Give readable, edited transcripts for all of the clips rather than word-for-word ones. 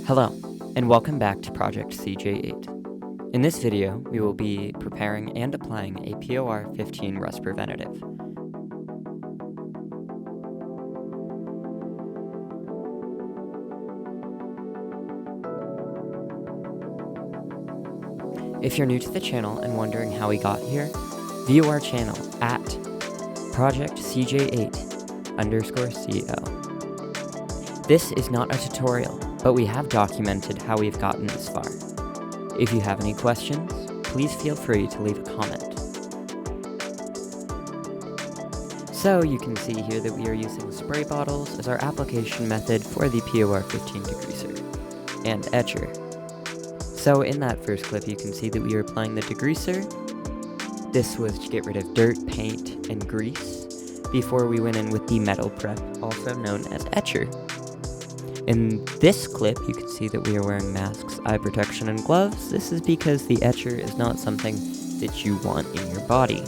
Hello, and welcome back to Project CJ8. In this video, we will be preparing and applying a POR 15 rust preventative. If you're new to the channel and wondering how we got here, view our channel at Project CJ8_CO. This is not a tutorial, but we have documented how we've gotten this far. If you have any questions, please feel free to leave a comment. So you can see here that we are using spray bottles as our application method for the POR 15 degreaser and etcher. So in that first clip you can see that we are applying the degreaser. This was to get rid of dirt, paint, and grease before we went in with the metal prep, also known as etcher. In this clip, you can see that we are wearing masks, eye protection, and gloves. This is because the etcher is not something that you want in your body.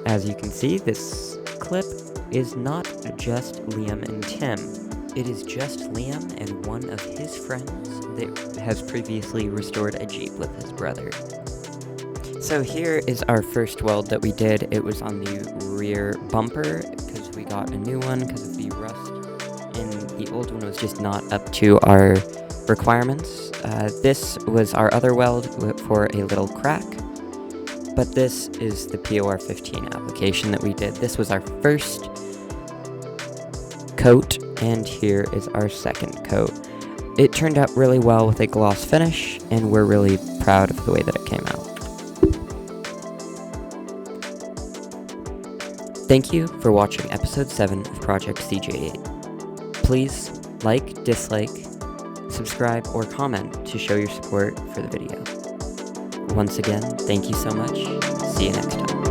As you can see, this clip is not just Liam and Tim. It is just Liam and one of his friends that has previously restored a Jeep with his brother. So here is our first weld that we did. It was on the rear bumper because we got a new one because of the rust. And the old one was just not up to our requirements. This was our other weld for a little crack, but this is the POR 15 application that we did. This was our first coat, and here is our second coat. It turned out really well with a gloss finish, and we're really proud of the way that it came out. Thank you for watching episode 7 of Project CJ8. Please like, dislike, subscribe, or comment to show your support for the video. Once again, thank you so much. See you next time.